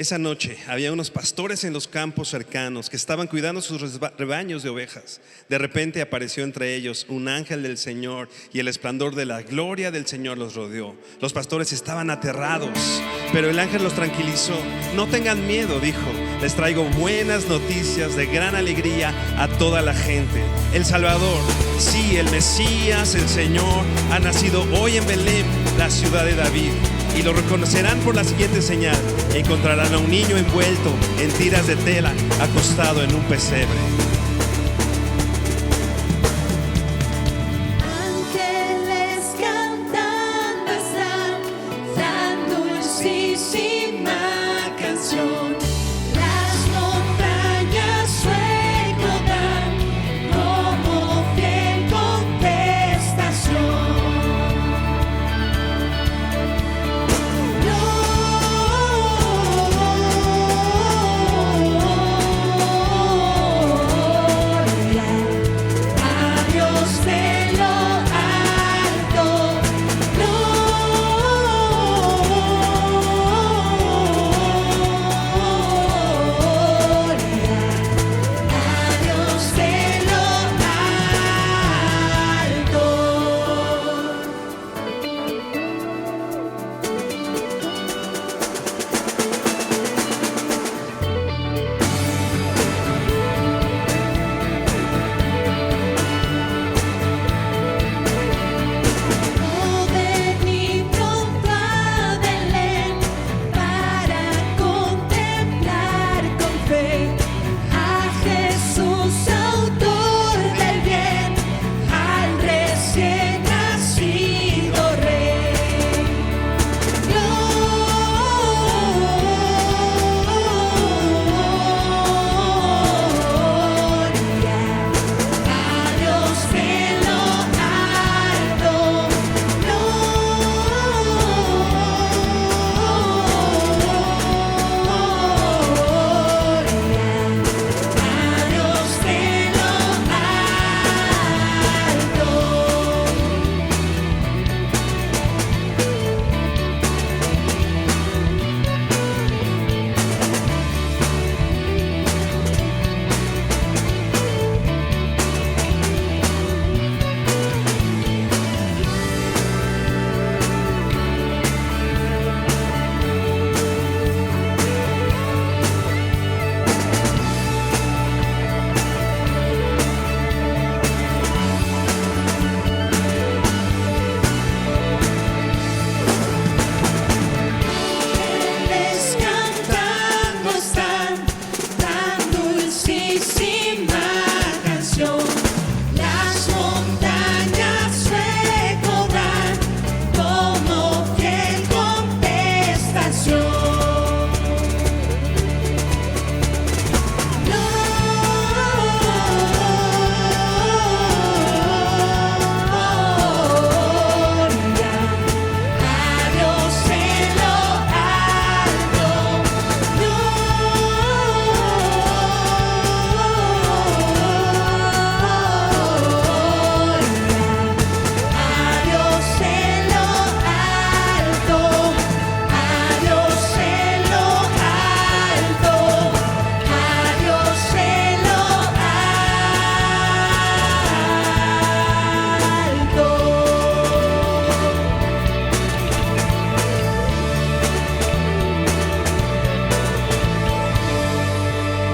Esa noche había unos pastores en los campos cercanos que estaban cuidando sus rebaños de ovejas. De repente apareció entre ellos un ángel del Señor y el resplandor de la gloria del Señor los rodeó. Los pastores estaban aterrados, pero el ángel los tranquilizó. No tengan miedo, dijo, les traigo buenas noticias de gran alegría a toda la gente. El Salvador, sí, el Mesías, el Señor, ha nacido hoy en Belén, la ciudad de David. Y lo reconocerán por la siguiente señal: encontrarán a un niño envuelto en tiras de tela, acostado en un pesebre. Ángeles cantando están, tan dulcísima canción. Las montañas su eco dan como fiel contestación.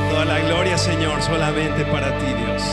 Toda la gloria, Señor, solamente para ti, Dios.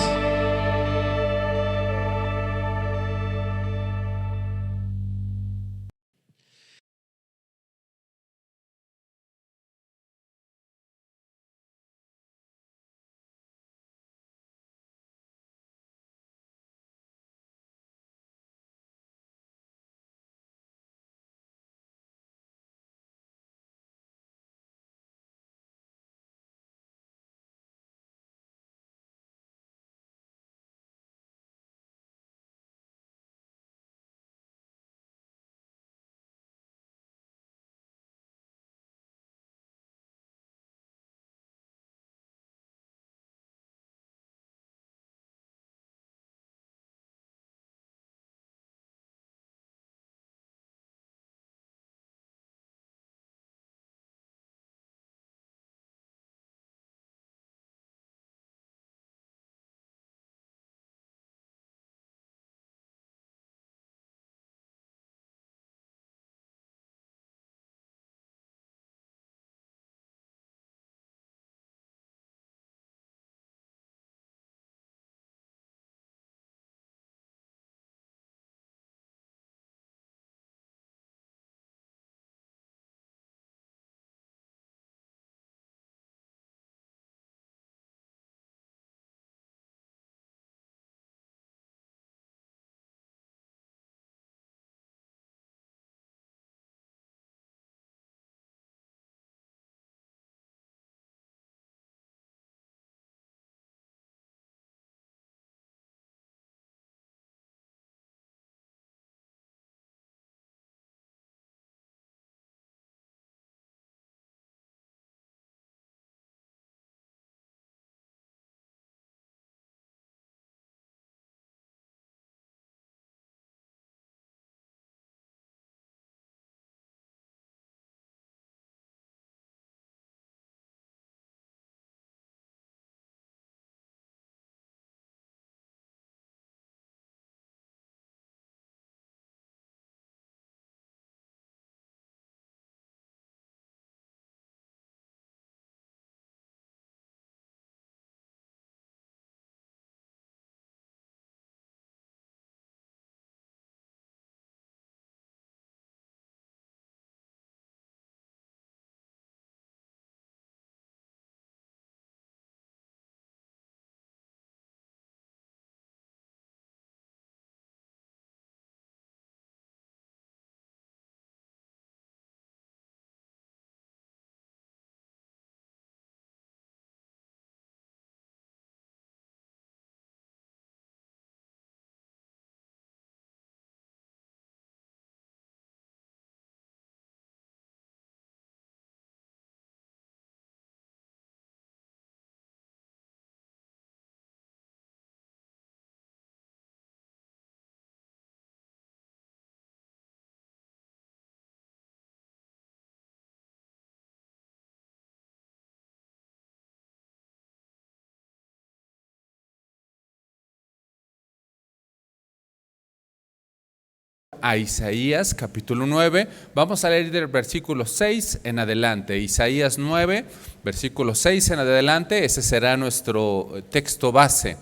a Isaías capítulo 9. Vamos a leer del versículo 6 en adelante. Isaías 9, versículo 6 en adelante. Ese será nuestro texto base.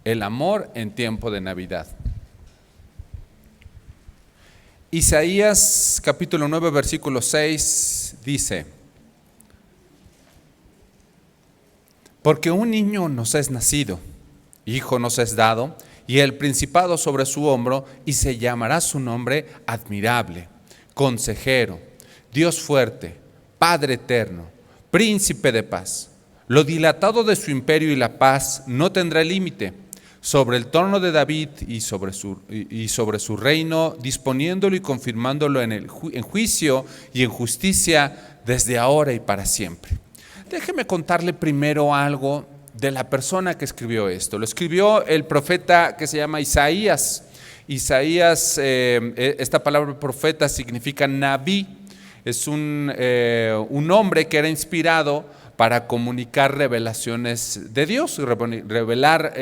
El amor en tiempo de Navidad. Isaías capítulo 9, versículo 6 dice: porque un niño nos es nacido, hijo nos es dado, y el principado sobre su hombro, y se llamará su nombre admirable, consejero, Dios fuerte, Padre eterno, príncipe de paz. Lo dilatado de su imperio y la paz no tendrá límite sobre el trono de David y sobre su reino, disponiéndolo y confirmándolo en juicio y en justicia desde ahora y para siempre. Déjeme contarle primero algo de la persona que escribió esto. Lo escribió el profeta que se llama Isaías. Isaías, esta palabra profeta significa Nabí. Es un hombre que era inspirado para comunicar revelaciones de Dios, revelar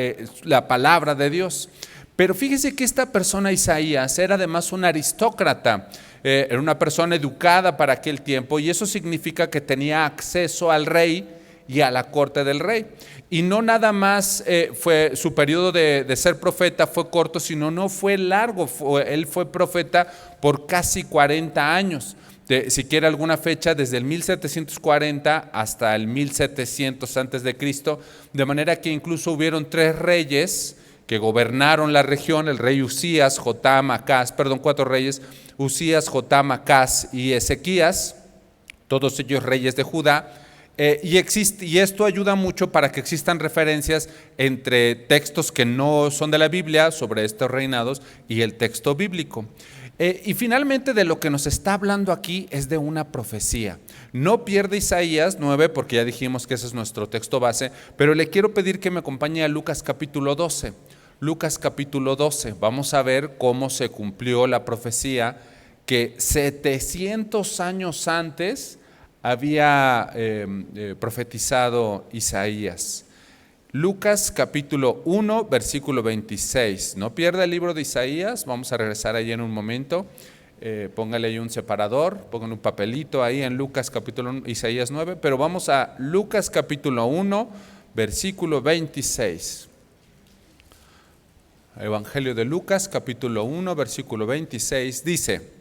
la palabra de Dios. Pero fíjese que esta persona, Isaías, era además un aristócrata. Era una persona educada para aquel tiempo, y eso significa que tenía acceso al rey y a la corte del rey. Y no nada más fue su periodo de ser profeta fue corto, sino no fue largo. Él fue profeta por casi 40 años. Si quiere alguna fecha, desde el 1740 hasta el 1700 antes de Cristo, de manera que incluso hubieron 3 reyes que gobernaron la región: el rey Usías, Jotam, Acaz, 4 reyes: Usías, Jotam, Acaz y Ezequías, todos ellos reyes de Judá. Y esto ayuda mucho para que existan referencias entre textos que no son de la Biblia sobre estos reinados y el texto bíblico. Y finalmente, de lo que nos está hablando aquí es de una profecía. No pierde Isaías 9, porque ya dijimos que ese es nuestro texto base, pero le quiero pedir que me acompañe a Lucas capítulo 12. Lucas capítulo 12, vamos a ver cómo se cumplió la profecía que 700 años antes había profetizado Isaías. Lucas capítulo 1, versículo 26. No pierda el libro de Isaías, vamos a regresar ahí en un momento. Póngale ahí un separador, pongan un papelito ahí en Lucas capítulo 1, Isaías 9, pero vamos a Lucas capítulo 1, versículo 26. Evangelio de Lucas capítulo 1, versículo 26 dice: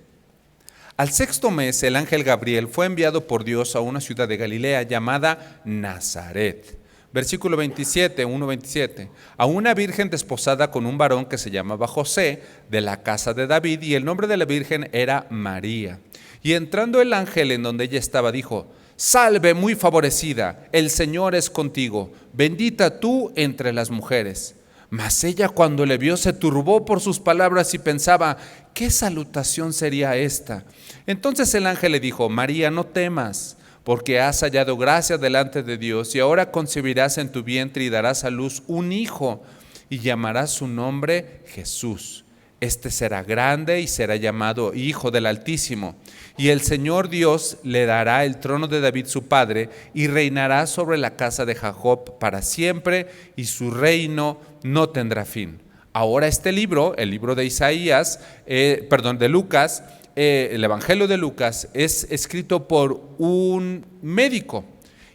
al 6º mes el ángel Gabriel fue enviado por Dios a una ciudad de Galilea llamada Nazaret. Versículo 27, 1:27. A una virgen desposada con un varón que se llamaba José, de la casa de David, y el nombre de la virgen era María. Y entrando el ángel en donde ella estaba, dijo: salve, muy favorecida, el Señor es contigo, bendita tú entre las mujeres. Mas ella, cuando le vio, se turbó por sus palabras y pensaba: ¿qué salutación sería esta? Entonces el ángel le dijo: María, no temas, porque has hallado gracia delante de Dios, y ahora concebirás en tu vientre y darás a luz un hijo, y llamarás su nombre Jesús. Este será grande y será llamado Hijo del Altísimo. Y el Señor Dios le dará el trono de David su padre, y reinará sobre la casa de Jacob para siempre, y su reino no tendrá fin. Ahora este libro, el libro de Isaías, de Lucas, el Evangelio de Lucas, es escrito por un médico.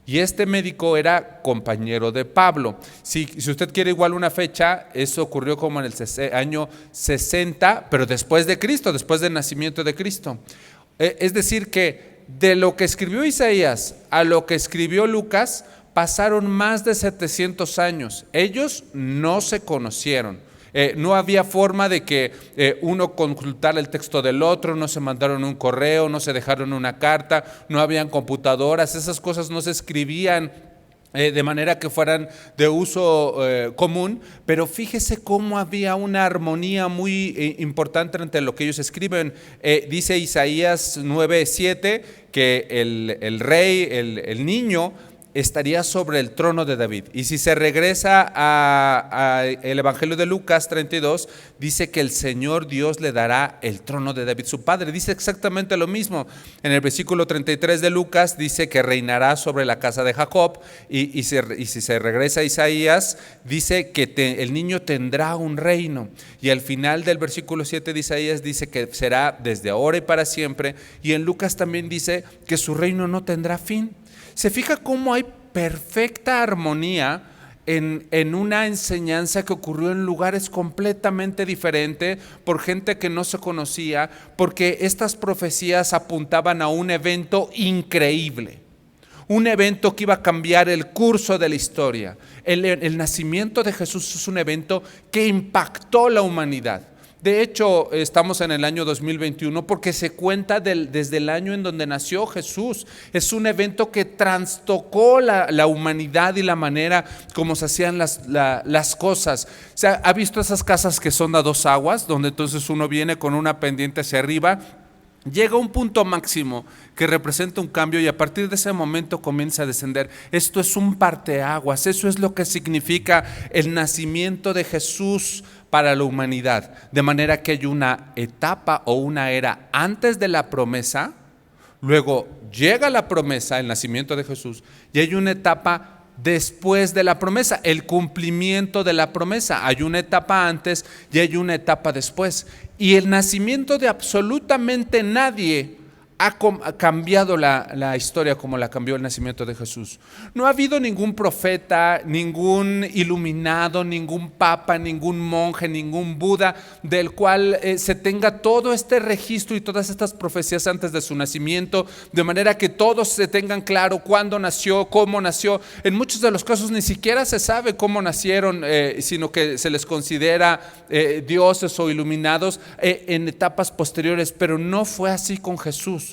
Y este médico era compañero de Pablo. Si usted quiere igual una fecha, eso ocurrió como en el año 60, pero después de Cristo, después del nacimiento de Cristo. Es decir que de lo que escribió Isaías a lo que escribió Lucas pasaron más de 700 años. Ellos no se conocieron. No había forma de que uno consultara el texto del otro, no se mandaron un correo, no se dejaron una carta, no habían computadoras, esas cosas no se escribían de manera que fueran de uso común, pero fíjese cómo había una armonía muy importante entre lo que ellos escriben. Dice Isaías 9:7 que el rey, el niño, estaría sobre el trono de David. Y si se regresa a el Evangelio de Lucas 32, dice que el Señor Dios le dará el trono de David, su padre. Dice exactamente lo mismo. En el versículo 33 de Lucas dice que reinará sobre la casa de Jacob. Y si se regresa a Isaías, dice que el niño tendrá un reino. Y al final del versículo 7 de Isaías dice que será desde ahora y para siempre. Y en Lucas también dice que su reino no tendrá fin. Se fija cómo hay perfecta armonía en una enseñanza que ocurrió en lugares completamente diferentes, por gente que no se conocía, porque estas profecías apuntaban a un evento increíble, un evento que iba a cambiar el curso de la historia. El nacimiento de Jesús es un evento que impactó la humanidad. De hecho, estamos en el año 2021 porque se cuenta desde el año en donde nació Jesús. Es un evento que trastocó la humanidad y la manera como se hacían las cosas. O sea, ¿ha visto esas casas que son a dos aguas? Donde entonces uno viene con una pendiente hacia arriba. Llega un punto máximo que representa un cambio y a partir de ese momento comienza a descender. Esto es un parteaguas, eso es lo que significa el nacimiento de Jesús para la humanidad. De manera que hay una etapa o una era antes de la promesa, luego llega la promesa, el nacimiento de Jesús, y hay una etapa después de la promesa, el cumplimiento de la promesa. Hay una etapa antes y hay una etapa después. Y el nacimiento de absolutamente nadie ha cambiado la historia como la cambió el nacimiento de Jesús. No ha habido ningún profeta, ningún iluminado, ningún papa, ningún monje, ningún Buda del cual se tenga todo este registro y todas estas profecías antes de su nacimiento, de manera que todos se tengan claro cuándo nació, cómo nació. En muchos de los casos ni siquiera se sabe cómo nacieron, sino que se les considera dioses o iluminados en etapas posteriores, pero no fue así con Jesús.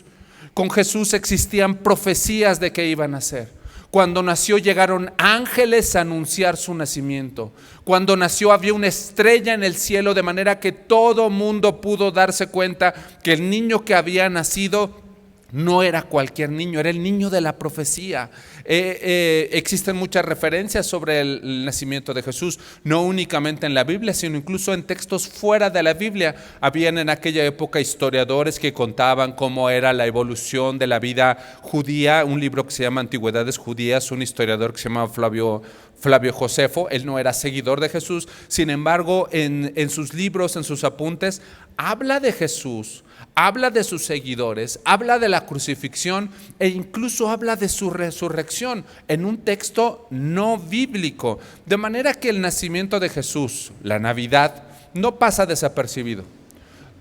Con Jesús existían profecías de que iba a nacer. Cuando nació llegaron ángeles a anunciar su nacimiento. Cuando nació había una estrella en el cielo, de manera que todo mundo pudo darse cuenta que el niño que había nacido no era cualquier niño, era el niño de la profecía. Existen muchas referencias sobre el nacimiento de Jesús, no únicamente en la Biblia, sino incluso en textos fuera de la Biblia. Habían en aquella época historiadores que contaban cómo era la evolución de la vida judía. Un libro que se llama Antigüedades Judías, un historiador que se llama Flavio Josefo. Él no era seguidor de Jesús, sin embargo en sus libros, en sus apuntes, habla de Jesús, habla de sus seguidores, habla de la crucifixión e incluso habla de su resurrección en un texto no bíblico. De manera que el nacimiento de Jesús, la Navidad, no pasa desapercibido.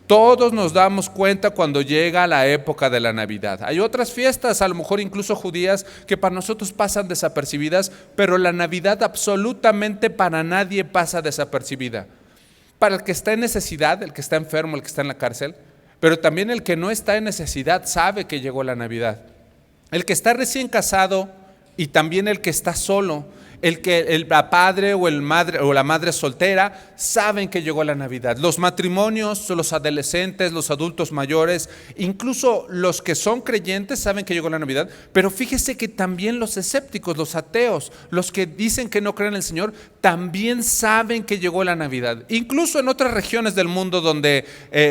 Todos nos damos cuenta cuando llega la época de la Navidad. Hay otras fiestas, a lo mejor incluso judías, que para nosotros pasan desapercibidas, pero la Navidad absolutamente para nadie pasa desapercibida. Para el que está en necesidad, el que está enfermo, el que está en la cárcel, pero también el que no está en necesidad sabe que llegó la Navidad. El que está recién casado y también el que está solo, el padre o la madre soltera saben que llegó la Navidad. Los matrimonios, los adolescentes, los adultos mayores, incluso los que son creyentes saben que llegó la Navidad. Pero fíjese que también los escépticos, los ateos, los que dicen que no creen en el Señor, también saben que llegó la Navidad. Incluso en otras regiones del mundo donde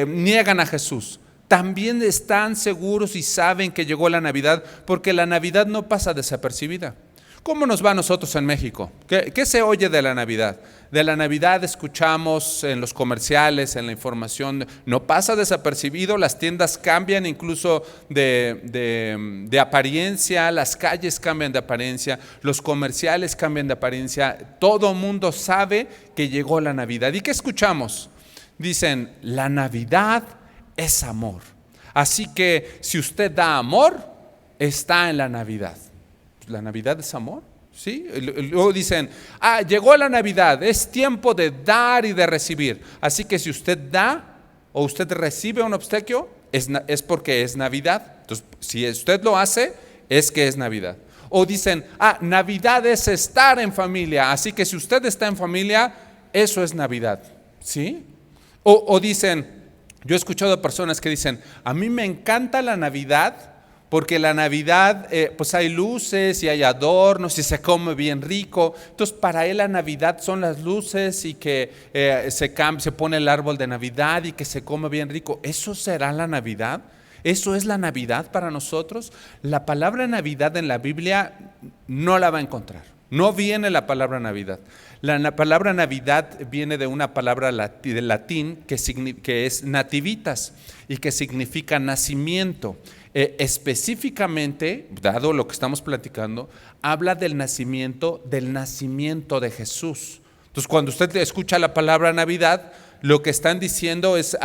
niegan a Jesús, también están seguros y saben que llegó la Navidad, porque la Navidad no pasa desapercibida. ¿Cómo nos va a nosotros en México? ¿Qué se oye de la Navidad? De la Navidad escuchamos en los comerciales, en la información, no pasa desapercibido. Las tiendas cambian incluso de apariencia, las calles cambian de apariencia, los comerciales cambian de apariencia. Todo mundo sabe que llegó la Navidad. ¿Y qué escuchamos? Dicen, la Navidad es amor. Así que si usted da amor, está en la Navidad. ¿La Navidad es amor? ¿Sí? Luego dicen, llegó la Navidad, es tiempo de dar y de recibir. Así que si usted da o usted recibe un obsequio, es porque es Navidad. Entonces, si usted lo hace, es que es Navidad. O dicen, Navidad es estar en familia, así que si usted está en familia, eso es Navidad. ¿Sí? O dicen, yo he escuchado a personas que dicen, a mí me encanta la Navidad porque la Navidad pues hay luces y hay adornos y se come bien rico. Entonces para él la Navidad son las luces y que se pone el árbol de Navidad y que se come bien rico. ¿Eso será la Navidad? ¿Eso es la Navidad para nosotros? La palabra Navidad en la Biblia no la va a encontrar. No viene la palabra Navidad. La palabra Navidad viene de una palabra de latín que es nativitas y que significa nacimiento. Específicamente, dado lo que estamos platicando, habla del nacimiento de Jesús. Entonces, cuando usted escucha la palabra Navidad, lo que están diciendo es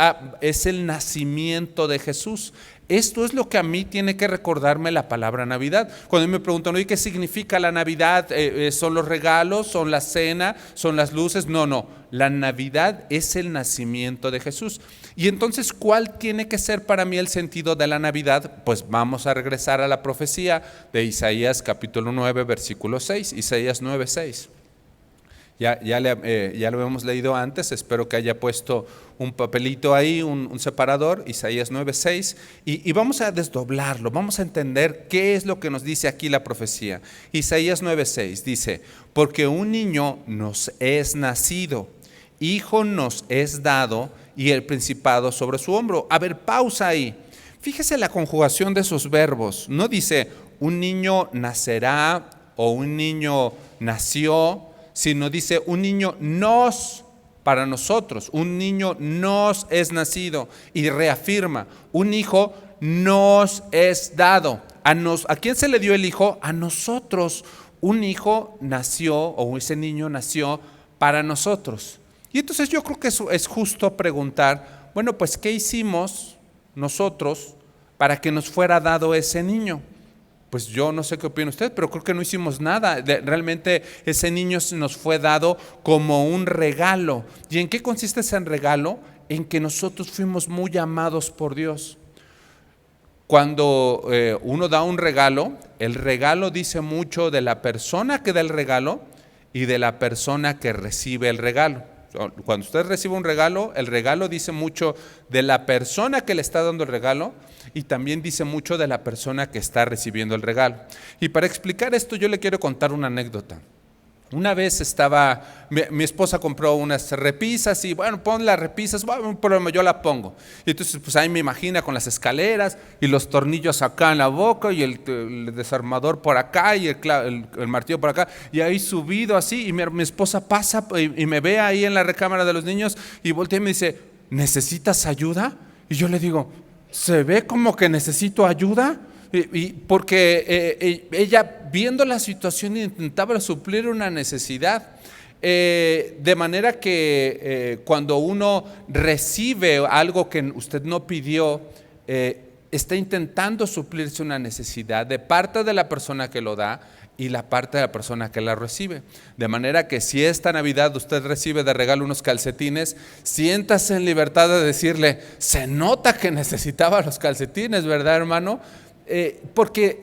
el nacimiento de Jesús. Esto es lo que a mí tiene que recordarme la palabra Navidad. Cuando me preguntan, ¿qué significa la Navidad? ¿Son los regalos? ¿Son la cena? ¿Son las luces? No. La Navidad es el nacimiento de Jesús. Y entonces, ¿cuál tiene que ser para mí el sentido de la Navidad? Pues vamos a regresar a la profecía de Isaías capítulo 9, versículo 6. Isaías 9, 6. Ya lo hemos leído antes, espero que haya puesto un papelito ahí, un separador, Isaías 9:6, y vamos a desdoblarlo, vamos a entender qué es lo que nos dice aquí la profecía. Isaías 9:6 dice, porque un niño nos es nacido, hijo nos es dado, y el principado sobre su hombro. A ver, pausa ahí. Fíjese la conjugación de esos verbos. No dice un niño nacerá o un niño nació, sino dice un niño nos, para nosotros, un niño nos es nacido, y reafirma, un hijo nos es dado. ¿A quién se le dio el hijo? A nosotros. Un hijo nació, o ese niño nació para nosotros. Y entonces yo creo que eso es justo preguntar, bueno, pues ¿qué hicimos nosotros para que nos fuera dado ese niño? Pues yo no sé qué opina usted, pero creo que no hicimos nada. Realmente ese niño nos fue dado como un regalo. ¿Y en qué consiste ese regalo? En que nosotros fuimos muy amados por Dios. Cuando uno da un regalo, el regalo dice mucho de la persona que da el regalo y de la persona que recibe el regalo. Cuando usted recibe un regalo, el regalo dice mucho de la persona que le está dando el regalo y también dice mucho de la persona que está recibiendo el regalo. Y para explicar esto yo le quiero contar una anécdota. Una vez mi esposa compró unas repisas y bueno, pon las repisas, bueno, un problema, yo la pongo. Y entonces pues ahí me imagina con las escaleras y los tornillos acá en la boca y el desarmador por acá y el martillo por acá. Y ahí subido así y mi esposa pasa y me ve ahí en la recámara de los niños y voltea y me dice, ¿necesitas ayuda? Y yo le digo, ¿se ve como que necesito ayuda? Porque ella viendo la situación intentaba suplir una necesidad, de manera que cuando uno recibe algo que usted no pidió, está intentando suplirse una necesidad de parte de la persona que lo da y la parte de la persona que la recibe. De manera que si esta Navidad usted recibe de regalo unos calcetines, siéntase en libertad de decirle, se nota que necesitaba los calcetines, ¿verdad, hermano? Porque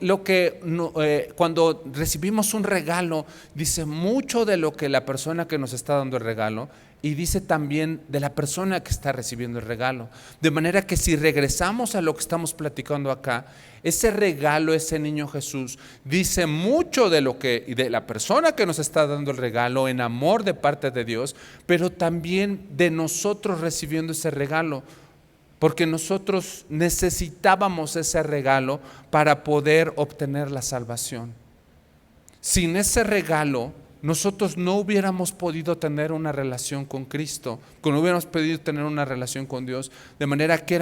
cuando recibimos un regalo dice mucho de lo que la persona que nos está dando el regalo y dice también de la persona que está recibiendo el regalo. De manera que si regresamos a lo que estamos platicando acá, ese regalo, ese niño Jesús, dice mucho de la persona que nos está dando el regalo en amor de parte de Dios, pero también de nosotros recibiendo ese regalo. Porque nosotros necesitábamos ese regalo para poder obtener la salvación. Sin ese regalo, nosotros no hubiéramos podido tener una relación con Cristo, no hubiéramos podido tener una relación con Dios, de manera que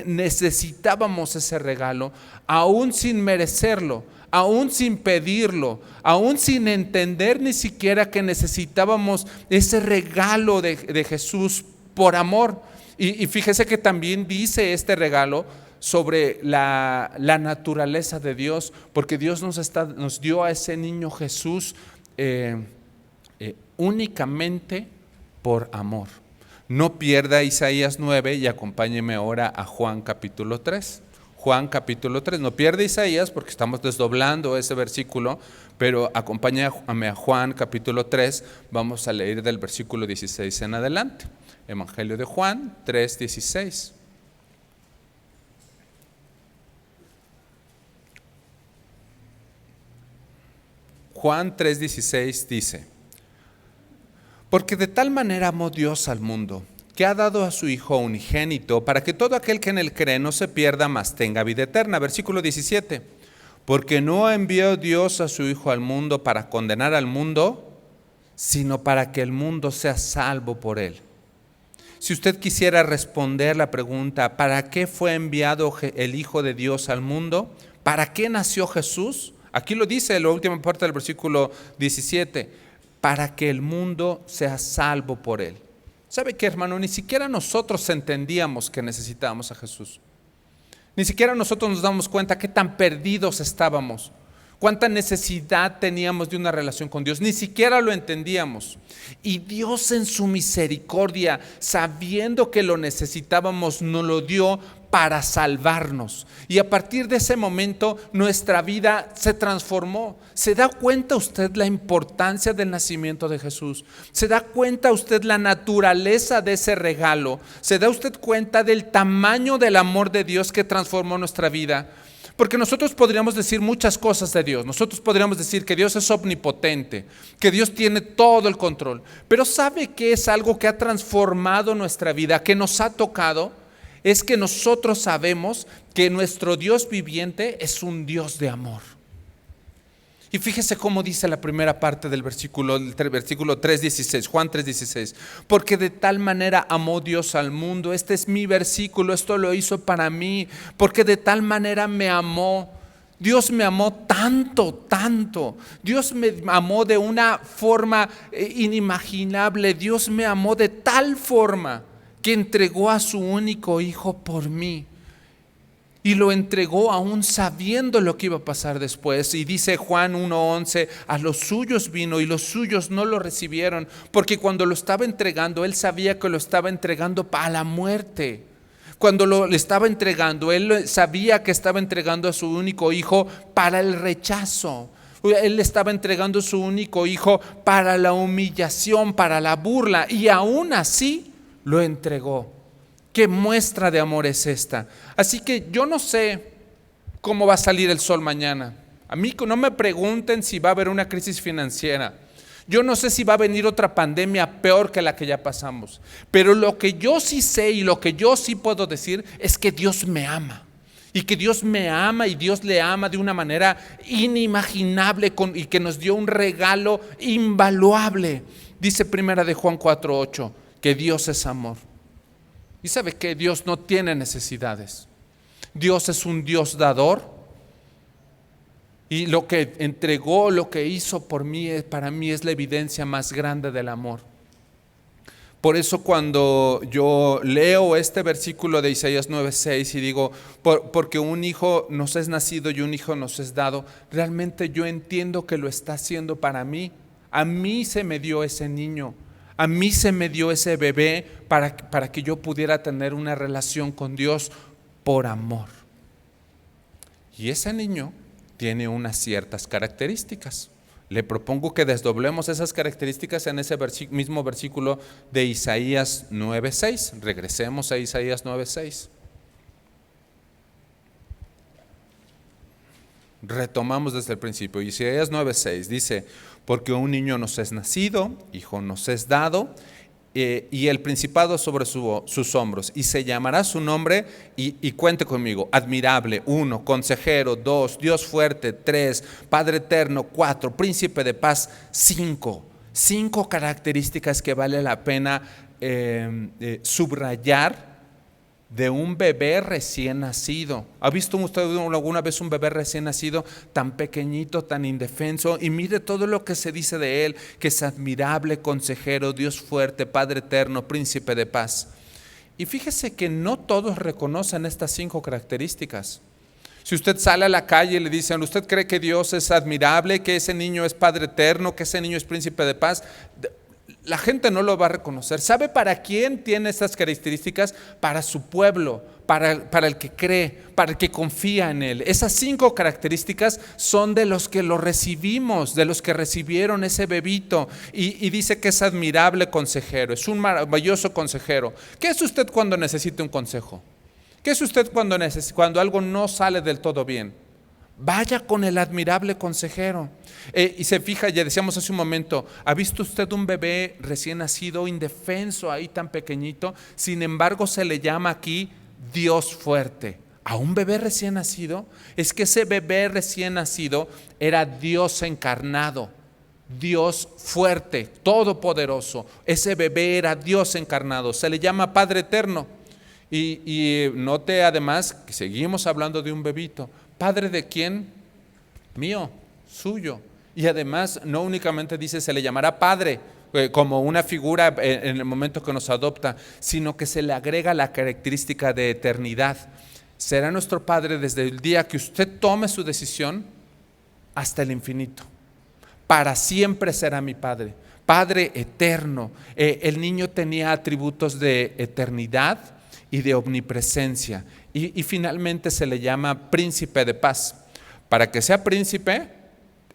necesitábamos ese regalo, aún sin merecerlo, aún sin pedirlo, aún sin entender ni siquiera que necesitábamos ese regalo de Jesús por amor. Y fíjese que también dice este regalo sobre la naturaleza de Dios, porque Dios nos dio a ese niño Jesús únicamente por amor. No pierda Isaías 9 y acompáñeme ahora a Juan capítulo 3. Juan capítulo 3, no pierda Isaías porque estamos desdoblando ese versículo, pero acompáñame a Juan capítulo 3, vamos a leer del versículo 16 en adelante. Evangelio de Juan 3:16. Juan 3:16 dice: porque de tal manera amó Dios al mundo, que ha dado a su Hijo unigénito, para que todo aquel que en él cree no se pierda, mas tenga vida eterna. Versículo 17: porque no envió Dios a su Hijo al mundo para condenar al mundo, sino para que el mundo sea salvo por él. Si usted quisiera responder la pregunta, ¿para qué fue enviado el Hijo de Dios al mundo? ¿Para qué nació Jesús? Aquí lo dice en la última parte del versículo 17, para que el mundo sea salvo por él. ¿Sabe qué, hermano? Ni siquiera nosotros entendíamos que necesitábamos a Jesús. Ni siquiera nosotros nos damos cuenta qué tan perdidos estábamos, cuánta necesidad teníamos de una relación con Dios. Ni siquiera lo entendíamos. Y Dios en su misericordia, sabiendo que lo necesitábamos, nos lo dio para salvarnos. Y a partir de ese momento nuestra vida se transformó. ¿Se da cuenta usted la importancia del nacimiento de Jesús? ¿Se da cuenta usted la naturaleza de ese regalo? ¿Se da usted cuenta del tamaño del amor de Dios que transformó nuestra vida? Porque nosotros podríamos decir muchas cosas de Dios. Nosotros podríamos decir que Dios es omnipotente, que Dios tiene todo el control. Pero ¿sabe qué es algo que ha transformado nuestra vida, que nos ha tocado? Es que nosotros sabemos que nuestro Dios viviente es un Dios de amor. Y fíjese cómo dice la primera parte del versículo 3:16, Juan 3:16. Porque de tal manera amó Dios al mundo. Este es mi versículo, esto lo hizo para mí. Porque de tal manera me amó. Dios me amó tanto, tanto. Dios me amó de una forma inimaginable. Dios me amó de tal forma que entregó a su único Hijo por mí. Y lo entregó aún sabiendo lo que iba a pasar después. Y dice Juan 1:11, a los suyos vino y los suyos no lo recibieron, porque cuando lo estaba entregando, él sabía que lo estaba entregando para la muerte. Cuando lo estaba entregando, él sabía que estaba entregando a su único Hijo para el rechazo. Él estaba entregando a su único Hijo para la humillación, para la burla, y aún así lo entregó. ¿Qué muestra de amor es esta? Así que yo no sé cómo va a salir el sol mañana. A mí no me pregunten si va a haber una crisis financiera. Yo no sé si va a venir otra pandemia peor que la que ya pasamos. Pero lo que yo sí sé y lo que yo sí puedo decir es que Dios me ama. Y que Dios me ama y Dios le ama de una manera inimaginable y que nos dio un regalo invaluable. Dice primera de Juan 4:8 que Dios es amor. Y sabe que Dios no tiene necesidades. Dios es un Dios dador. Y lo que entregó, lo que hizo por mí, para mí es la evidencia más grande del amor. Por eso cuando yo leo este versículo de Isaías 9:6 y digo, porque un hijo nos es nacido y un hijo nos es dado, realmente yo entiendo que lo está haciendo para mí. A mí se me dio ese niño. A mí se me dio ese bebé para que yo pudiera tener una relación con Dios por amor. Y ese niño tiene unas ciertas características. Le propongo que desdoblemos esas características en ese mismo versículo de Isaías 9:6. Regresemos a Isaías 9:6. Retomamos desde el principio. Isaías 9:6 dice: porque un niño nos es nacido, hijo nos es dado, y el principado sobre sus hombros, y se llamará su nombre, y cuente conmigo: admirable, 1, consejero, 2, Dios fuerte, 3, Padre eterno, 4, príncipe de paz, 5 características que vale la pena subrayar de un bebé recién nacido. ¿Ha visto usted alguna vez un bebé recién nacido tan pequeñito, tan indefenso? Y mire todo lo que se dice de él, que es admirable, consejero, Dios fuerte, Padre eterno, príncipe de paz. Y fíjese que no todos reconocen estas 5 características. Si usted sale a la calle y le dicen: ¿usted cree que Dios es admirable, que ese niño es Padre eterno, que ese niño es príncipe de paz? La gente no lo va a reconocer. ¿Sabe para quién tiene estas características? Para su pueblo, para el que cree, para el que confía en él. Esas 5 características son de los que lo recibimos, de los que recibieron ese bebito. Y dice que es admirable consejero, es un maravilloso consejero. ¿Qué es usted cuando necesita un consejo? ¿Qué es usted cuando algo no sale del todo bien? Vaya con el admirable consejero. Y se fija, ya decíamos hace un momento, ¿ha visto usted un bebé recién nacido, indefenso, ahí tan pequeñito? Sin embargo, se le llama aquí Dios fuerte. A un bebé recién nacido, es que ese bebé recién nacido era Dios encarnado, Dios fuerte, todopoderoso. Ese bebé era Dios encarnado, se le llama Padre Eterno. Y note además que seguimos hablando de un bebito. ¿Padre de quién? Mío, suyo. Y además no únicamente dice se le llamará Padre como una figura en el momento que nos adopta, sino que se le agrega la característica de eternidad. Será nuestro Padre desde el día que usted tome su decisión hasta el infinito. Para siempre será mi Padre, Padre eterno. El niño tenía atributos de eternidad y de omnipresencia. Y finalmente se le llama príncipe de paz. Para que sea príncipe,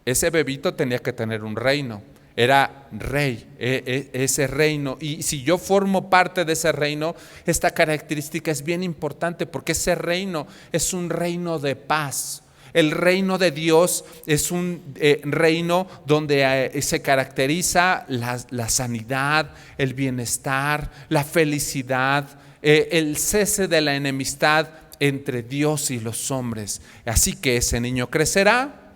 ese bebito tenía que tener un reino. Era rey, ese reino. Y si yo formo parte de ese reino, esta característica es bien importante porque ese reino es un reino de paz. El reino de Dios es un reino donde se caracteriza la sanidad, el bienestar, la felicidad, el cese de la enemistad entre Dios y los hombres. Así que ese niño crecerá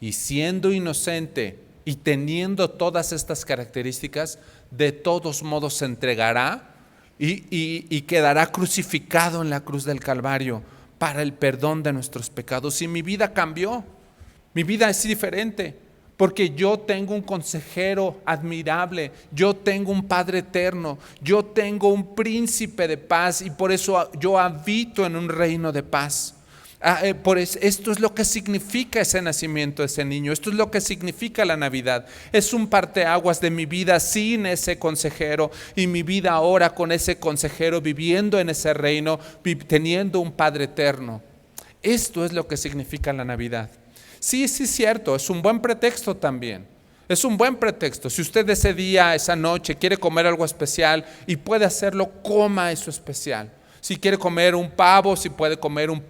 y siendo inocente y teniendo todas estas características, de todos modos se entregará y quedará crucificado en la cruz del Calvario para el perdón de nuestros pecados. Y mi vida cambió, mi vida es diferente, porque yo tengo un consejero admirable, yo tengo un Padre eterno, yo tengo un príncipe de paz y por eso yo habito en un reino de paz. Esto es lo que significa ese nacimiento de ese niño, esto es lo que significa la Navidad. Es un parteaguas de mi vida sin ese consejero y mi vida ahora con ese consejero, viviendo en ese reino, teniendo un Padre eterno. Esto es lo que significa la Navidad. Sí, sí, cierto, es un buen pretexto también. Es un buen pretexto. Si usted ese día, esa noche, quiere comer algo especial y puede hacerlo, coma eso especial. Si quiere comer un pavo, si puede comer un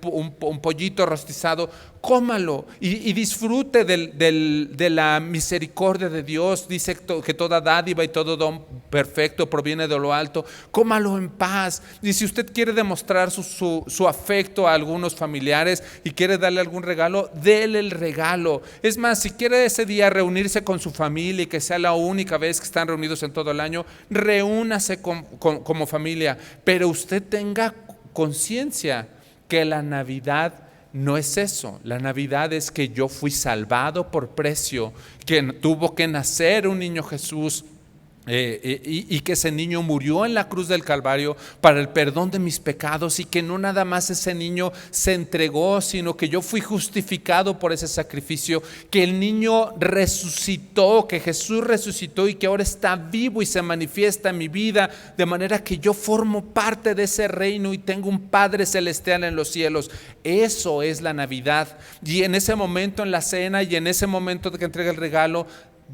pollito rostizado, cómalo y disfrute de la misericordia de Dios. Dice que toda dádiva y todo don perfecto proviene de lo alto. Cómalo en paz. Y si usted quiere demostrar su afecto a algunos familiares y quiere darle algún regalo, déle el regalo. Es más, si quiere ese día reunirse con su familia y que sea la única vez que están reunidos en todo el año, reúnase como familia. Pero usted tenga conciencia que la Navidad no es eso. La Navidad es que yo fui salvado por precio, que tuvo que nacer un niño Jesús y que ese niño murió en la cruz del Calvario para el perdón de mis pecados y que no nada más ese niño se entregó, sino que yo fui justificado por ese sacrificio, que el niño resucitó, que Jesús resucitó y que ahora está vivo y se manifiesta en mi vida, de manera que yo formo parte de ese reino y tengo un Padre celestial en los cielos. Eso es la Navidad. Y en ese momento en la cena y en ese momento de que entrega el regalo,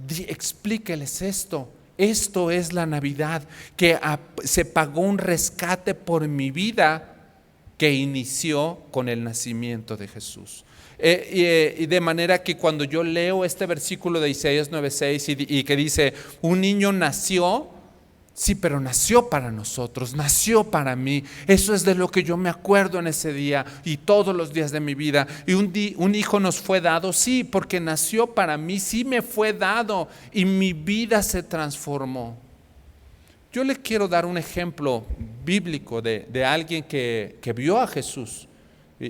explíqueles esto. Esto es la Navidad, que se pagó un rescate por mi vida que inició con el nacimiento de Jesús. Y de manera que cuando yo leo este versículo de Isaías 9:6 y que dice, un niño nació, sí, pero nació para nosotros, nació para mí. Eso es de lo que yo me acuerdo en ese día y todos los días de mi vida. Y un hijo nos fue dado, sí, porque nació para mí, sí me fue dado y mi vida se transformó. Yo le quiero dar un ejemplo bíblico de alguien que vio a Jesús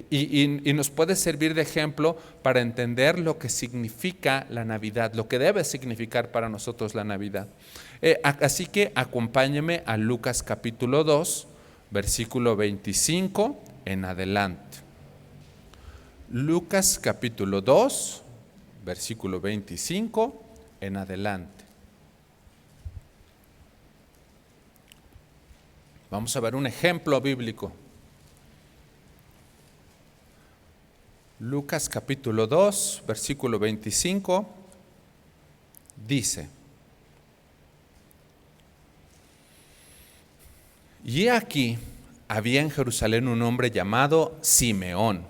y nos puede servir de ejemplo para entender lo que significa la Navidad, lo que debe significar para nosotros la Navidad. Así que acompáñeme a Lucas capítulo 2, versículo 25 en adelante. Lucas capítulo 2, versículo 25 en adelante. Vamos a ver un ejemplo bíblico. Lucas capítulo 2, versículo 25 dice: Y aquí había en Jerusalén un hombre llamado Simeón,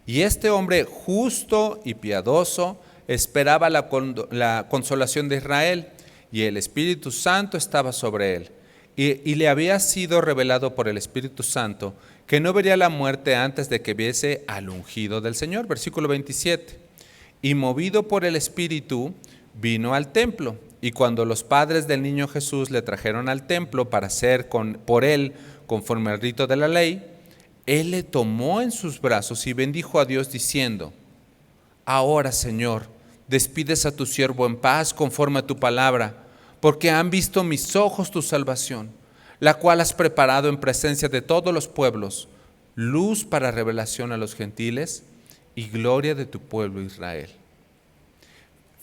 Y este hombre justo y piadoso esperaba la consolación de Israel, y el Espíritu Santo estaba sobre él. Y le había sido revelado por el Espíritu Santo que no vería la muerte antes de que viese al ungido del Señor. Versículo 27. Y movido por el Espíritu, vino al templo. Y cuando los padres del niño Jesús le trajeron al templo para hacer por él conforme al rito de la ley, él le tomó en sus brazos y bendijo a Dios diciendo: Ahora, Señor, despides a tu siervo en paz conforme a tu palabra, porque han visto mis ojos tu salvación, la cual has preparado en presencia de todos los pueblos, luz para revelación a los gentiles y gloria de tu pueblo Israel.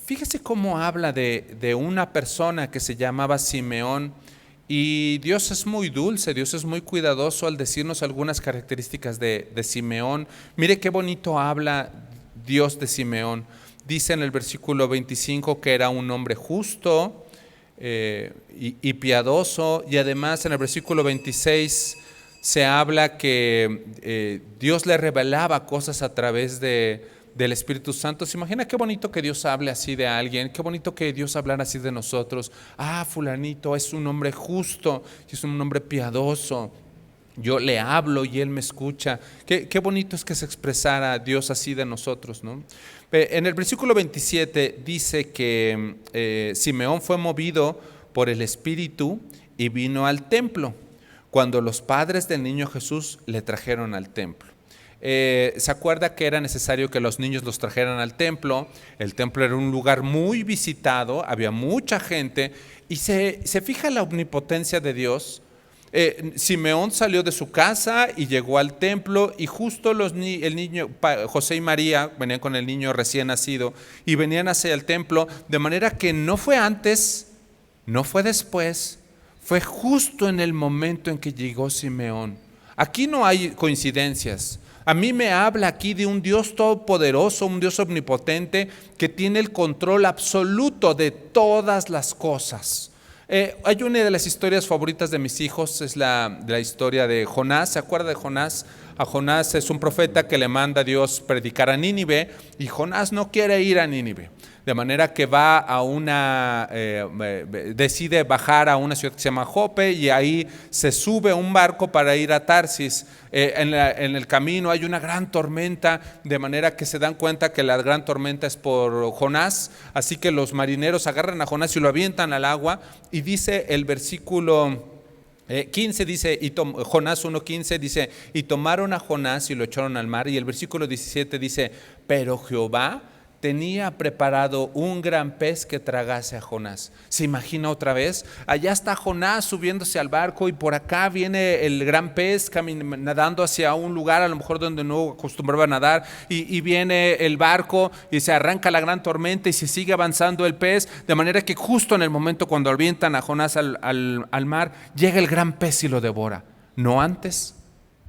Fíjese cómo habla de una persona que se llamaba Simeón, y Dios es muy dulce, Dios es muy cuidadoso al decirnos algunas características de Simeón. Mire qué bonito habla Dios de Simeón. Dice en el versículo 25 que era un hombre justo y piadoso, y además en el versículo 26 se habla que Dios le revelaba cosas a través del Espíritu Santo. ¿Se imagina qué bonito que Dios hable así de alguien? Qué bonito que Dios hablara así de nosotros. Fulanito es un hombre justo, es un hombre piadoso. Yo le hablo y él me escucha. Qué bonito es que se expresara Dios así de nosotros, ¿no? En el versículo 27 dice que Simeón fue movido por el Espíritu y vino al templo cuando los padres del niño Jesús le trajeron al templo. ¿Se acuerda que era necesario que los niños los trajeran al templo? El templo era un lugar muy visitado, había mucha gente, y se fija la omnipotencia de Dios. Simeón salió de su casa y llegó al templo, y justo el niño, José y María venían con el niño recién nacido y venían hacia el templo, de manera que no fue antes, no fue después, fue justo en el momento en que llegó Simeón. Aquí no hay coincidencias. A mí me habla aquí de un Dios todopoderoso, un Dios omnipotente que tiene el control absoluto de todas las cosas. Hay una de las historias favoritas de mis hijos, es la historia de Jonás. ¿Se acuerda de Jonás? A Jonás es un profeta que le manda a Dios predicar a Nínive, y Jonás no quiere ir a Nínive. De manera que va decide bajar a una ciudad que se llama Jope, y ahí se sube a un barco para ir a Tarsis. En el camino hay una gran tormenta, de manera que se dan cuenta que la gran tormenta es por Jonás. Así que los marineros agarran a Jonás y lo avientan al agua, y dice el versículo 15, dice, Jonás 1:15 dice: y tomaron a Jonás y lo echaron al mar. Y el versículo 17 dice: pero Jehová tenía preparado un gran pez que tragase a Jonás. ¿Se imagina otra vez? Allá está Jonás subiéndose al barco, y por acá viene el gran pez nadando hacia un lugar a lo mejor donde no acostumbraba a nadar, y viene el barco y se arranca la gran tormenta y se sigue avanzando el pez, de manera que justo en el momento cuando avientan a Jonás al mar, llega el gran pez y lo devora. No antes,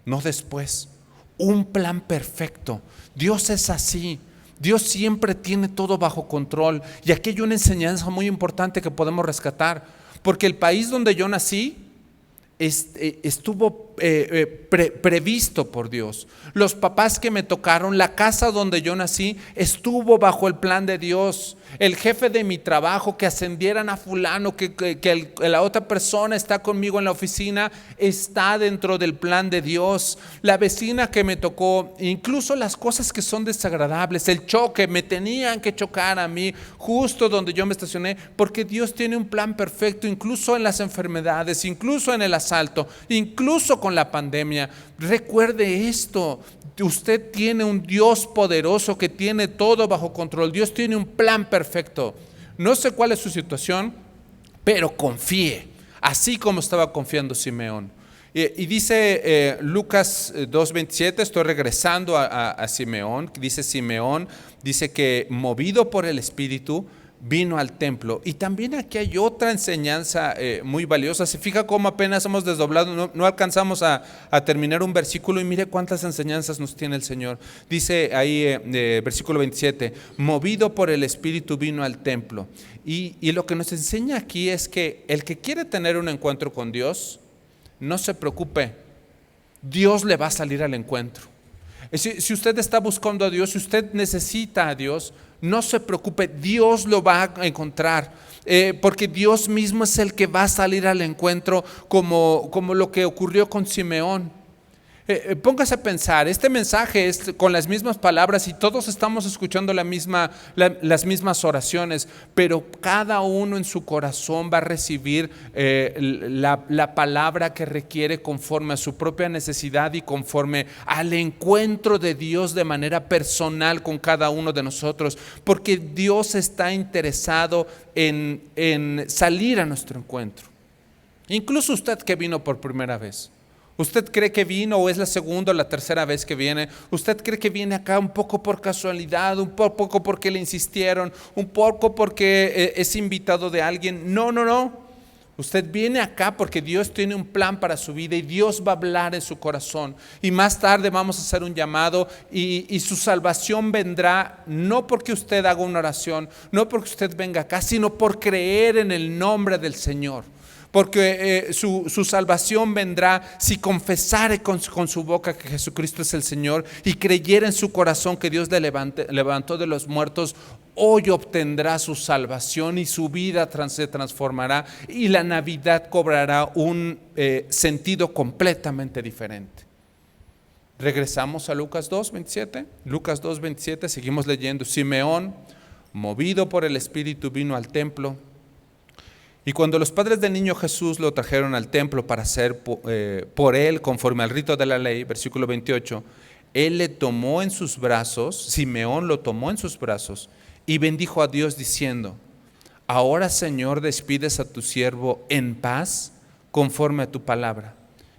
no después. Un plan perfecto. Dios es así. Dios siempre tiene todo bajo control. Y aquí hay una enseñanza muy importante que podemos rescatar, porque el país donde yo nací estuvo previsto por Dios. Los papás que me tocaron, la casa donde yo nací, estuvo bajo el plan de Dios. El jefe de mi trabajo, que ascendieran a fulano, que la otra persona está conmigo en la oficina, está dentro del plan de Dios. La vecina que me tocó, incluso las cosas que son desagradables, el choque, me tenían que chocar a mí justo donde yo me estacioné, porque Dios tiene un plan perfecto, incluso en las enfermedades, incluso en el asalto, incluso con la pandemia. Recuerde esto: usted tiene un Dios poderoso que tiene todo bajo control. Dios tiene un plan perfecto. No sé cuál es su situación, pero confíe, así como estaba confiando Simeón. Y dice Lucas 2:27, estoy regresando a Simeón. Dice Simeón, dice que movido por el Espíritu vino al templo. Y también aquí hay otra enseñanza muy valiosa. Se fija cómo apenas hemos desdoblado, no alcanzamos a terminar un versículo, y mire cuántas enseñanzas nos tiene el Señor. Dice ahí versículo 27, movido por el Espíritu vino al templo. Y lo que nos enseña aquí es que el que quiere tener un encuentro con Dios, no se preocupe, Dios le va a salir al encuentro. Si usted está buscando a Dios, si usted necesita a Dios, no se preocupe, Dios lo va a encontrar. Porque Dios mismo es el que va a salir al encuentro, como lo que ocurrió con Simeón. Póngase a pensar, este mensaje es con las mismas palabras y todos estamos escuchando las mismas oraciones, pero cada uno en su corazón va a recibir la palabra que requiere conforme a su propia necesidad y conforme al encuentro de Dios de manera personal con cada uno de nosotros, porque Dios está interesado en salir a nuestro encuentro. Incluso usted que vino por primera vez. ¿Usted cree que vino o es la segunda o la tercera vez que viene? ¿Usted cree que viene acá un poco por casualidad, un poco porque le insistieron, un poco porque es invitado de alguien? No. Usted viene acá porque Dios tiene un plan para su vida y Dios va a hablar en su corazón. Y más tarde vamos a hacer un llamado y su salvación vendrá no porque usted haga una oración, no porque usted venga acá, sino por creer en el nombre del Señor. Porque su salvación vendrá si confesare con su boca que Jesucristo es el Señor y creyera en su corazón que Dios le levantó de los muertos. Hoy obtendrá su salvación y su vida se transformará y la Navidad cobrará un sentido completamente diferente. Regresamos a Lucas 2:27. Lucas 2:27, seguimos leyendo. Simeón, movido por el Espíritu, vino al templo. Y cuando los padres del niño Jesús lo trajeron al templo para hacer por él conforme al rito de la ley, versículo 28, él le tomó en sus brazos, Simeón lo tomó en sus brazos y bendijo a Dios diciendo: ahora, Señor, despides a tu siervo en paz conforme a tu palabra.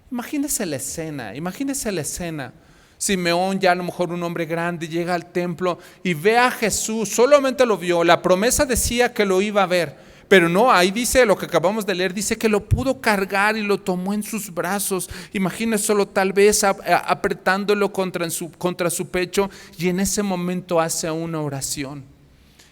Imagínese la escena. Simeón, ya a lo mejor un hombre grande, llega al templo y ve a Jesús, solamente lo vio, la promesa decía que lo iba a ver. Pero no, ahí dice lo que acabamos de leer, dice que lo pudo cargar y lo tomó en sus brazos. Imagínenselo tal vez apretándolo contra su pecho, y en ese momento hace una oración.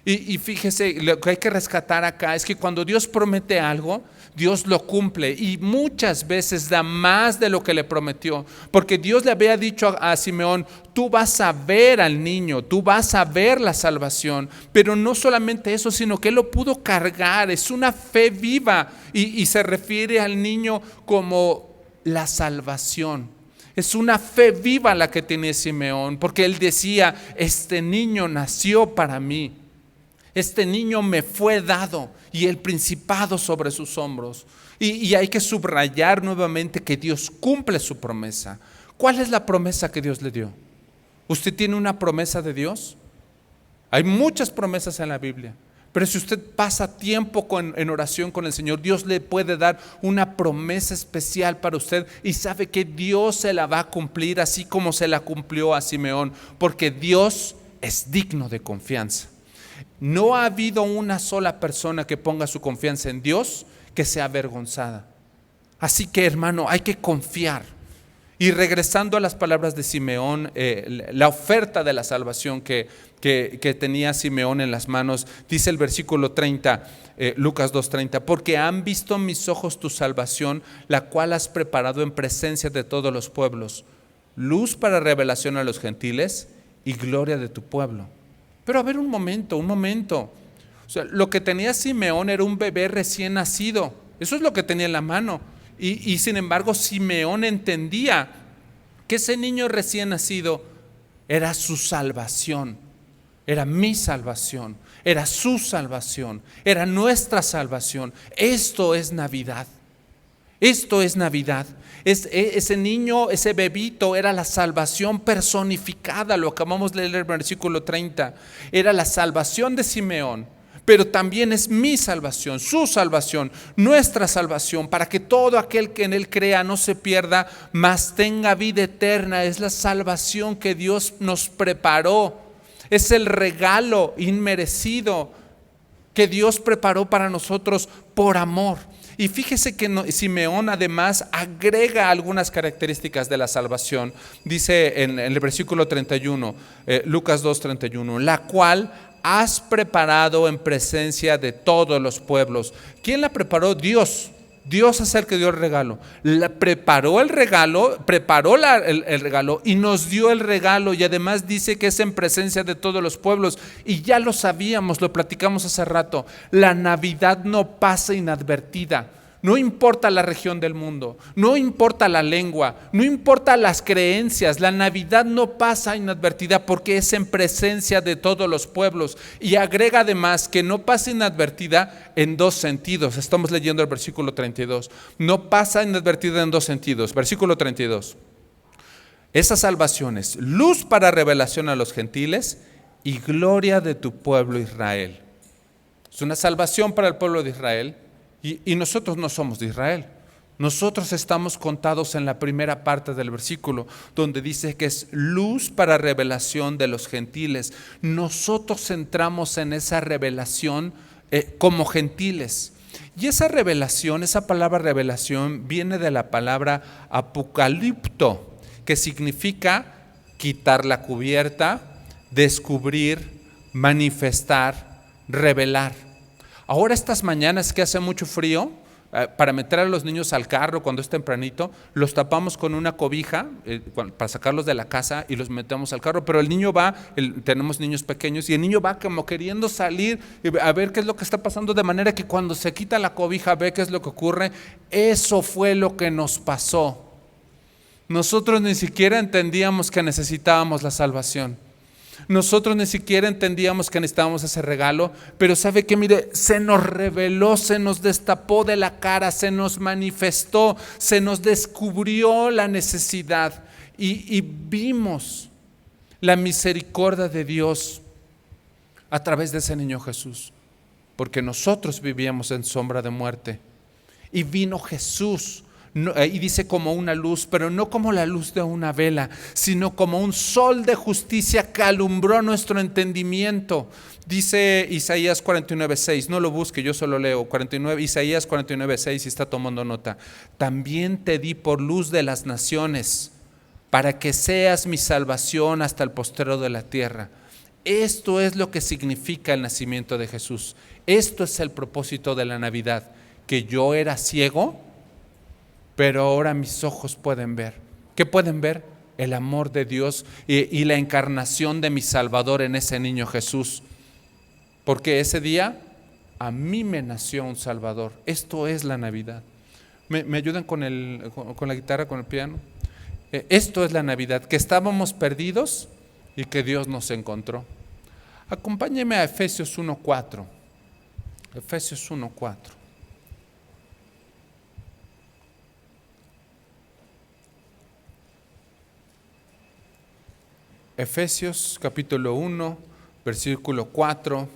Y fíjese, lo que hay que rescatar acá es que cuando Dios promete algo, Dios lo cumple y muchas veces da más de lo que le prometió, porque Dios le había dicho a Simeón: tú vas a ver al niño, tú vas a ver la salvación. Pero no solamente eso, sino que él lo pudo cargar. Es una fe viva y se refiere al niño como la salvación. Es una fe viva la que tiene Simeón, porque él decía: este niño nació para mí. Este niño me fue dado y el principado sobre sus hombros. Y hay que subrayar nuevamente que Dios cumple su promesa. ¿Cuál es la promesa que Dios le dio? ¿Usted tiene una promesa de Dios? Hay muchas promesas en la Biblia, pero si usted pasa tiempo en oración con el Señor, Dios le puede dar una promesa especial para usted y sabe que Dios se la va a cumplir así como se la cumplió a Simeón, porque Dios es digno de confianza. No ha habido una sola persona que ponga su confianza en Dios que sea avergonzada. Así que, hermano, hay que confiar. Y regresando a las palabras de Simeón, la oferta de la salvación que tenía Simeón en las manos, dice el versículo 30, Lucas 2:30, porque han visto mis ojos tu salvación, la cual has preparado en presencia de todos los pueblos, luz para revelación a los gentiles y gloria de tu pueblo. Pero a ver, un momento. O sea, lo que tenía Simeón era un bebé recién nacido. Eso es lo que tenía en la mano. Y sin embargo, Simeón entendía que ese niño recién nacido era su salvación. Era mi salvación. Era su salvación. Era nuestra salvación. Esto es Navidad. Esto es Navidad. Ese niño, ese bebito era la salvación personificada. Lo acabamos de leer en el versículo 30. Era la salvación de Simeón, pero también es mi salvación, su salvación, nuestra salvación, para que todo aquel que en él crea no se pierda, mas tenga vida eterna. Es la salvación que Dios nos preparó. Es el regalo inmerecido que Dios preparó para nosotros por amor. Y fíjese que Simeón además agrega algunas características de la salvación. Dice en el versículo 31, Lucas 2:31, la cual has preparado en presencia de todos los pueblos. ¿Quién la preparó? Dios. Dios es el que dio el regalo. Preparó el regalo, el regalo y nos dio el regalo, y además dice que es en presencia de todos los pueblos. Y ya lo sabíamos, lo platicamos hace rato. La Navidad no pasa inadvertida. No importa la región del mundo, no importa la lengua, no importa las creencias, la Navidad no pasa inadvertida porque es en presencia de todos los pueblos. Y agrega además que no pasa inadvertida en dos sentidos. Estamos leyendo el versículo 32. No pasa inadvertida en dos sentidos. Versículo 32. Esa salvación es luz para revelación a los gentiles y gloria de tu pueblo Israel. Es una salvación para el pueblo de Israel. Y nosotros no somos de Israel. Nosotros estamos contados en la primera parte del versículo, donde dice que es luz para revelación de los gentiles. Nosotros entramos en esa revelación como gentiles. Y esa revelación, esa palabra revelación, viene de la palabra apocalipto, que significa quitar la cubierta, descubrir, manifestar, revelar. Ahora estas mañanas que hace mucho frío, para meter a los niños al carro cuando es tempranito, los tapamos con una cobija para sacarlos de la casa y los metemos al carro, pero el niño va, tenemos niños pequeños, y el niño va como queriendo salir a ver qué es lo que está pasando, de manera que cuando se quita la cobija ve qué es lo que ocurre. Eso fue lo que nos pasó. Nosotros ni siquiera entendíamos que necesitábamos la salvación. Nosotros ni siquiera entendíamos que necesitábamos ese regalo, pero ¿sabe qué? Mire, se nos reveló, se nos destapó de la cara, se nos manifestó, se nos descubrió la necesidad y vimos la misericordia de Dios a través de ese niño Jesús, porque nosotros vivíamos en sombra de muerte y vino Jesús. Y dice como una luz, pero no como la luz de una vela, sino como un sol de justicia que alumbró nuestro entendimiento. Dice Isaías 49:6, no lo busque, yo solo leo Isaías 49:6, si está tomando nota. También te di por luz de las naciones, para que seas mi salvación hasta el postrero de la tierra. Esto es lo que significa el nacimiento de Jesús. Esto es el propósito de la Navidad, que yo era ciego, pero ahora mis ojos pueden ver. ¿Qué pueden ver? El amor de Dios y la encarnación de mi Salvador en ese niño Jesús. Porque ese día a mí me nació un Salvador. Esto es la Navidad. ¿Me ayudan con la guitarra, con el piano? Esto es la Navidad, que estábamos perdidos y que Dios nos encontró. Acompáñeme a Efesios 1:4. Efesios 1:4. Efesios capítulo 1, versículo 4.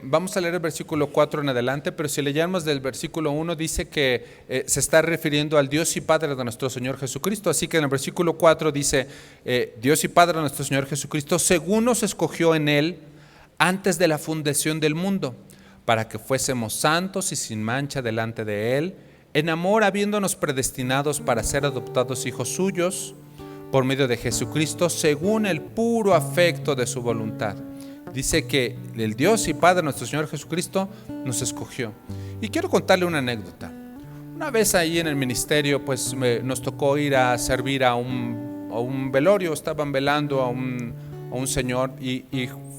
Vamos a leer el versículo 4 en adelante, pero si leemos del versículo 1 dice que se está refiriendo al Dios y Padre de nuestro Señor Jesucristo. Así que en el versículo 4 dice, Dios y Padre de nuestro Señor Jesucristo, según nos escogió en Él antes de la fundación del mundo, para que fuésemos santos y sin mancha delante de Él, en amor habiéndonos predestinados para ser adoptados hijos suyos, por medio de Jesucristo, según el puro afecto de su voluntad. Dice que el Dios y Padre nuestro Señor Jesucristo nos escogió. Y quiero contarle una anécdota. Una vez ahí en el ministerio, pues nos tocó ir a servir a un velorio. Estaban velando a un señor y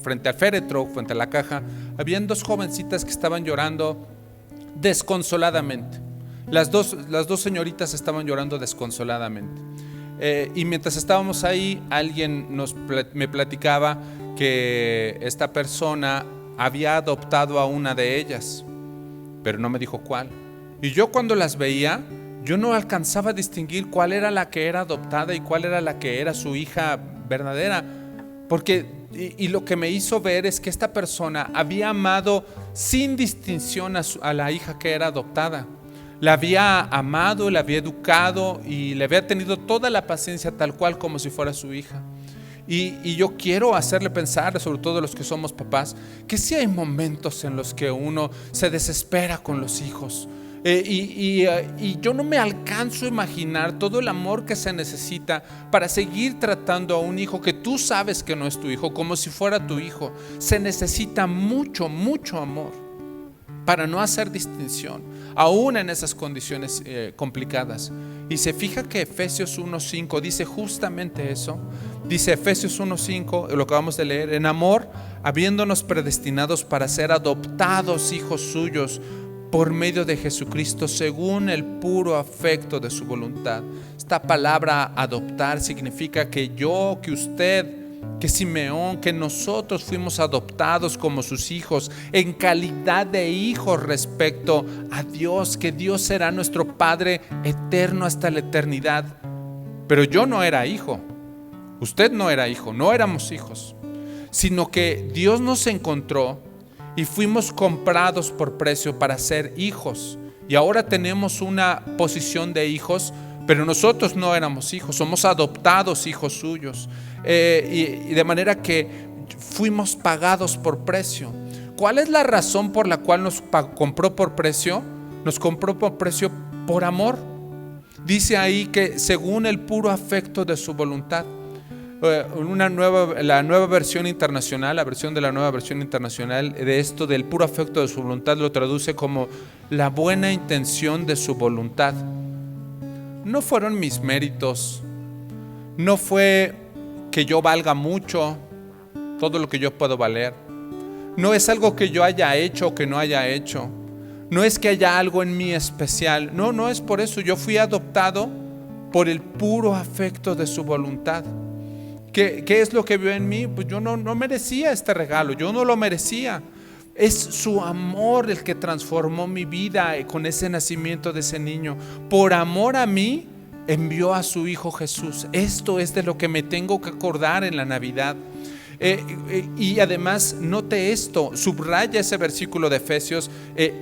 frente al féretro, frente a la caja, habían dos jovencitas que estaban llorando desconsoladamente. Las dos señoritas estaban llorando desconsoladamente. Y mientras estábamos ahí, alguien me platicaba que esta persona había adoptado a una de ellas, pero no me dijo cuál. Y yo cuando las veía, yo no alcanzaba a distinguir cuál era la que era adoptada y cuál era la que era su hija verdadera, porque y lo que me hizo ver es que esta persona había amado sin distinción a la hija que era adoptada. La había amado, la había educado y le había tenido toda la paciencia tal cual como si fuera su hija. Y yo quiero hacerle pensar, sobre todo los que somos papás, que sí hay momentos en los que uno se desespera con los hijos. Y yo no me alcanzo a imaginar todo el amor que se necesita para seguir tratando a un hijo que tú sabes que no es tu hijo como si fuera tu hijo. Se necesita mucho, mucho amor para no hacer distinción. aún en esas condiciones complicadas. Y se fija que Efesios 1:5 dice justamente eso. Dice Efesios 1:5, lo que acabamos de leer: en amor, habiéndonos predestinados para ser adoptados hijos suyos por medio de Jesucristo, según el puro afecto de su voluntad. Esta palabra adoptar significa que yo, que usted, que Simeón, que nosotros fuimos adoptados como sus hijos, en calidad de hijos respecto a Dios, que Dios será nuestro Padre eterno hasta la eternidad. Pero yo no era hijo, usted no era hijo, no éramos hijos, sino que Dios nos encontró y fuimos comprados por precio para ser hijos. Y ahora tenemos una posición de hijos, pero nosotros no éramos hijos, somos adoptados hijos suyos. Y de manera que fuimos pagados por precio. ¿Cuál es la razón por la cual nos compró por precio? Nos compró por precio por amor. Dice ahí que según el puro afecto de su voluntad. La nueva versión internacional, la versión de la nueva versión internacional de esto del puro afecto de su voluntad lo traduce como la buena intención de su voluntad. No fueron mis méritos, no fue que yo valga mucho, todo lo que yo puedo valer. No es algo que yo haya hecho o que no haya hecho. No es que haya algo en mí especial. No es por eso. Yo fui adoptado por el puro afecto de su voluntad. ¿Qué es lo que vio en mí? Pues yo no merecía este regalo, yo no lo merecía. Es su amor el que transformó mi vida con ese nacimiento de ese niño. Por amor a mí, envió a su Hijo Jesús. Esto es de lo que me tengo que acordar en la Navidad. Y además, note esto, subraya ese versículo de Efesios,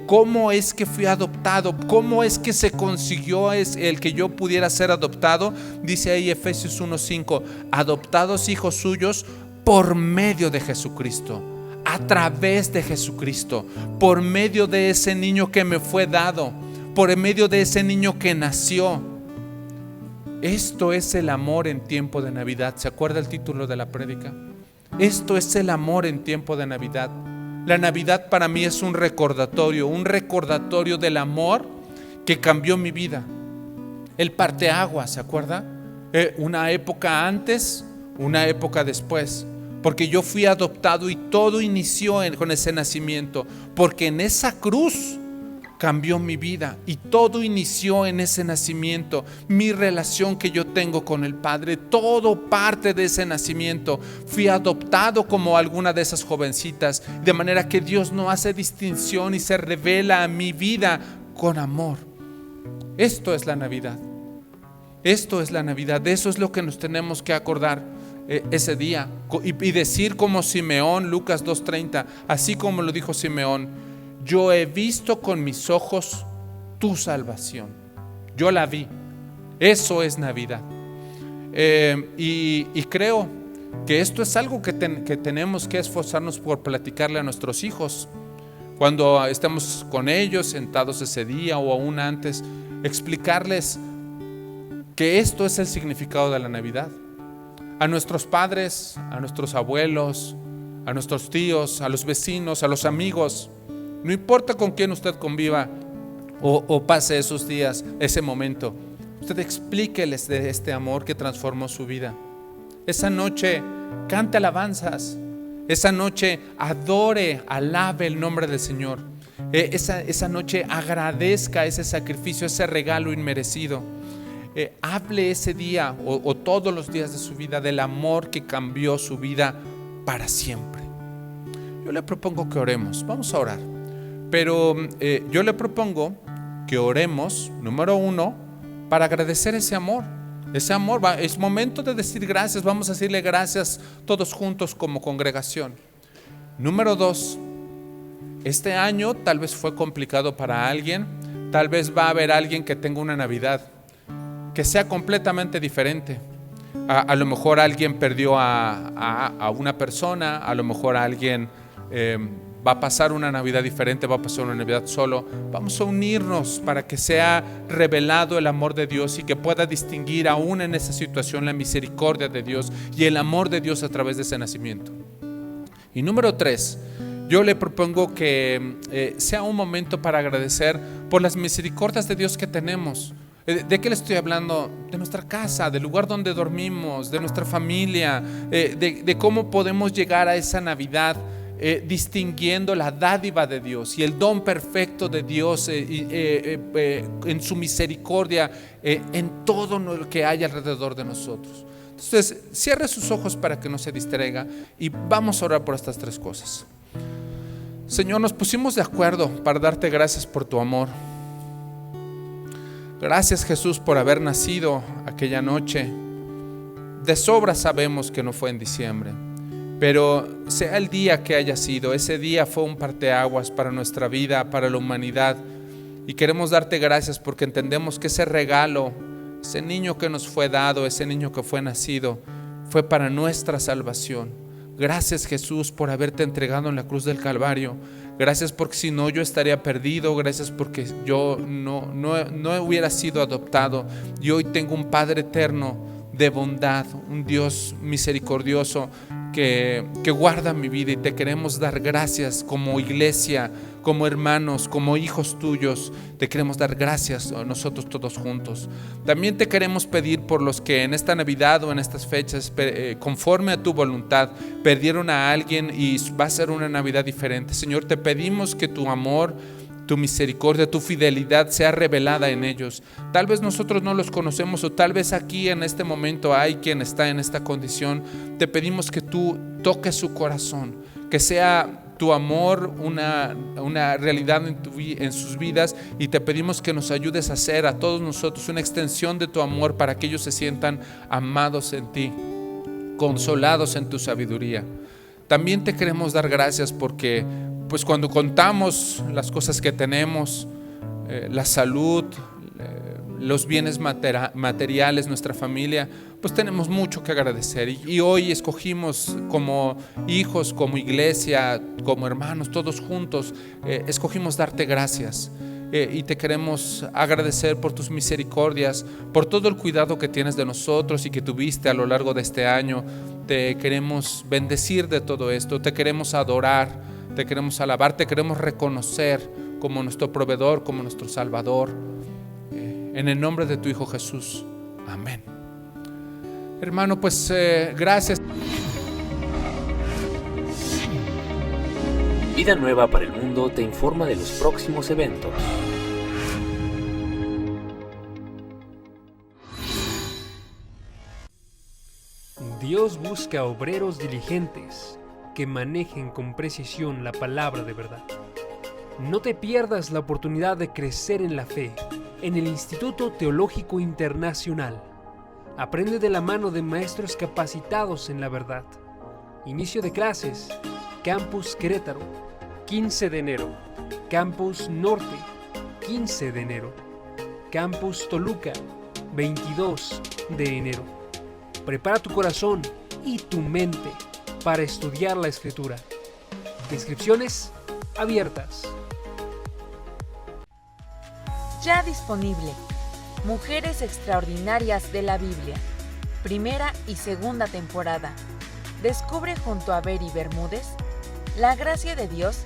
cómo es que fui adoptado, cómo es que se consiguió el que yo pudiera ser adoptado. Dice ahí Efesios 1:5, adoptados hijos suyos por medio de Jesucristo, a través de Jesucristo, por medio de ese niño que me fue dado, por medio de ese niño que nació. Esto es el amor en tiempo de Navidad. ¿Se acuerda el título de la prédica? Esto es el amor en tiempo de Navidad. La Navidad para mí es un recordatorio del amor que cambió mi vida. El parteaguas, ¿se acuerda? Una época antes, una época después. Porque yo fui adoptado y todo inició con ese nacimiento. Porque en esa cruz cambió mi vida y todo inició en ese nacimiento. Mi relación que yo tengo con el Padre, todo parte de ese nacimiento. Fui adoptado como alguna de esas jovencitas, de manera que Dios no hace distinción y se revela a mi vida con amor. Esto es la Navidad. Esto es la Navidad. De eso es lo que nos tenemos que acordar ese día y decir como Simeón, Lucas 2:30, así como lo dijo Simeón: yo he visto con mis ojos tu salvación. Yo la vi. Eso es Navidad. Y creo que esto es algo que tenemos que esforzarnos por platicarle a nuestros hijos. Cuando estemos con ellos sentados ese día o aún antes, explicarles que esto es el significado de la Navidad. A nuestros padres, a nuestros abuelos, a nuestros tíos, a los vecinos, a los amigos. No importa con quién usted conviva o pase esos días, ese momento, usted explíqueles de este amor que transformó su vida. Esa noche cante alabanzas, esa noche adore, alabe el nombre del Señor. Esa noche agradezca ese sacrificio, ese regalo inmerecido. Hable ese día o todos los días de su vida del amor que cambió su vida para siempre. Yo le propongo que oremos, vamos a orar. Pero yo le propongo que oremos, número 1, para agradecer ese amor. Ese amor, es momento de decir gracias, vamos a decirle gracias todos juntos como congregación. Número 2, este año tal vez fue complicado para alguien, tal vez va a haber alguien que tenga una Navidad que sea completamente diferente. A lo mejor alguien perdió a una persona, a lo mejor alguien va a pasar una Navidad diferente, va a pasar una Navidad solo. Vamos a unirnos para que sea revelado el amor de Dios y que pueda distinguir aún en esa situación la misericordia de Dios y el amor de Dios a través de ese nacimiento. Y número 3, Yo le propongo que sea un momento para agradecer por las misericordias de Dios que tenemos. ¿De qué le estoy hablando? De nuestra casa, del lugar donde dormimos, de nuestra familia, de cómo podemos llegar a esa Navidad distinguiendo la dádiva de Dios y el don perfecto de Dios en su misericordia en todo lo que hay alrededor de nosotros. Entonces, cierre sus ojos para que no se distraiga y vamos a orar por estas 3 cosas. Señor, nos pusimos de acuerdo para darte gracias por tu amor. Gracias, Jesús, por haber nacido aquella noche. De sobra sabemos que no fue en diciembre, pero sea el día que haya sido, ese día fue un parteaguas para nuestra vida, para la humanidad, y queremos darte gracias porque entendemos que ese regalo, ese niño que nos fue dado, ese niño que fue nacido, fue para nuestra salvación. Gracias, Jesús, por haberte entregado en la cruz del Calvario. Gracias porque si no yo estaría perdido. Gracias porque yo no hubiera sido adoptado. Y hoy tengo un Padre eterno de bondad, un Dios misericordioso que guarda mi vida, y te queremos dar gracias como iglesia, como hermanos, como hijos tuyos. Te queremos dar gracias nosotros todos juntos. También te queremos pedir por los que en esta Navidad o en estas fechas, conforme a tu voluntad, perdieron a alguien y va a ser una Navidad diferente. Señor, te pedimos que tu amor, tu misericordia, tu fidelidad sea revelada en ellos. Tal vez nosotros no los conocemos, o tal vez aquí en este momento hay quien está en esta condición. Te pedimos que tú toques su corazón, que sea tu amor una realidad en sus vidas, y te pedimos que nos ayudes a hacer a todos nosotros una extensión de tu amor para que ellos se sientan amados en ti, consolados en tu sabiduría. También te queremos dar gracias porque pues cuando contamos las cosas que tenemos, la salud, los bienes materiales, nuestra familia, pues tenemos mucho que agradecer. Y hoy escogimos como hijos, como iglesia, como hermanos, todos juntos, escogimos darte gracias. Y te queremos agradecer por tus misericordias, por todo el cuidado que tienes de nosotros y que tuviste a lo largo de este año. Te queremos bendecir de todo esto, te queremos adorar, te queremos alabar, te queremos reconocer como nuestro proveedor, como nuestro Salvador. En el nombre de tu Hijo Jesús. Amén. Hermano, pues gracias. Vida Nueva para el Mundo te informa de los próximos eventos. Dios busca obreros diligentes que manejen con precisión la palabra de verdad. No te pierdas la oportunidad de crecer en la fe en el Instituto Teológico Internacional. Aprende de la mano de maestros capacitados en la verdad. Inicio de clases, Campus Querétaro, 15 de enero. Campus Norte, 15 de enero. Campus Toluca, 22 de enero. Prepara tu corazón y tu mente para estudiar la Escritura. Inscripciones abiertas. Ya disponible. Mujeres Extraordinarias de la Biblia. Primera y segunda temporada. Descubre junto a Beri Bermúdez la gracia de Dios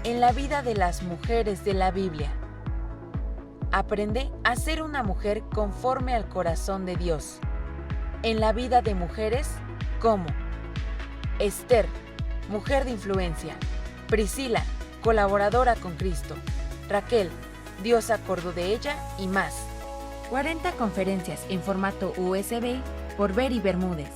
en la vida de las mujeres de la Biblia. Aprende a ser una mujer conforme al corazón de Dios. En la vida de mujeres como Esther, mujer de influencia. Priscila, colaboradora con Cristo. Raquel, Dios se acordó de ella y más. 40 conferencias en formato USB por Beri Bermúdez.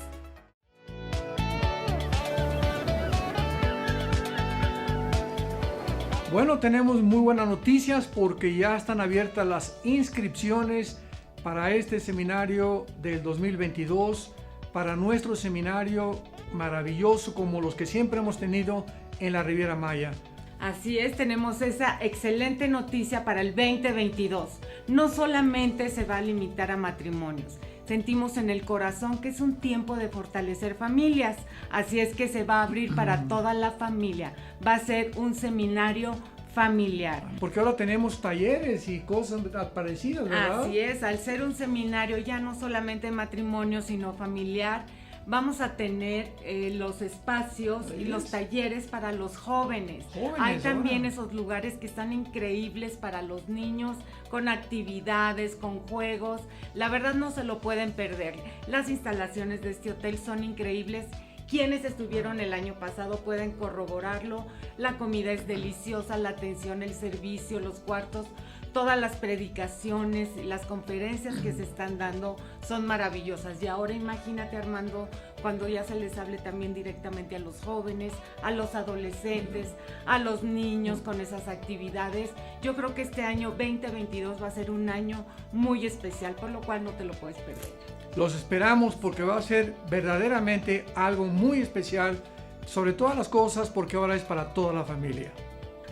Bueno, tenemos muy buenas noticias porque ya están abiertas las inscripciones para este seminario del 2022, para nuestro seminario maravilloso como los que siempre hemos tenido en la Riviera Maya. Así es, tenemos esa excelente noticia para el 2022. No solamente se va a limitar a matrimonios, sentimos en el corazón que es un tiempo de fortalecer familias, así es que se va a abrir para toda la familia. Va a ser un seminario familiar. Porque ahora tenemos talleres y cosas parecidas, ¿verdad? Así es, al ser un seminario ya no solamente matrimonio, sino familiar, Vamos a tener los espacios y los talleres para los jóvenes. Hay también esos lugares que están increíbles para los niños, con actividades, con juegos. La verdad no se lo pueden perder. Las instalaciones de este hotel son increíbles. Quienes estuvieron el año pasado pueden corroborarlo. La comida es deliciosa, la atención, el servicio, los cuartos, todas las predicaciones y las conferencias que se están dando son maravillosas. Y ahora imagínate, Armando, cuando ya se les hable también directamente a los jóvenes, a los adolescentes, a los niños con esas actividades. Yo creo que este año 2022 va a ser un año muy especial, por lo cual no te lo puedes perder. Los esperamos porque va a ser verdaderamente algo muy especial, sobre todas las cosas, porque ahora es para toda la familia.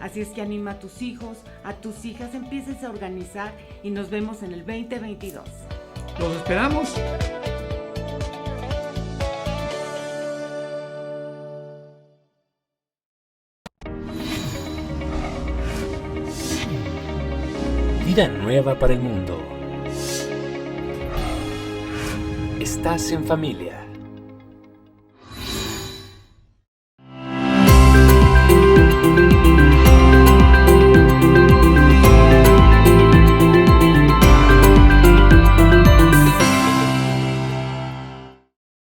Así es que anima a tus hijos, a tus hijas, empieces a organizar y nos vemos en el 2022. Los esperamos. Vida nueva para el mundo. Estás en familia.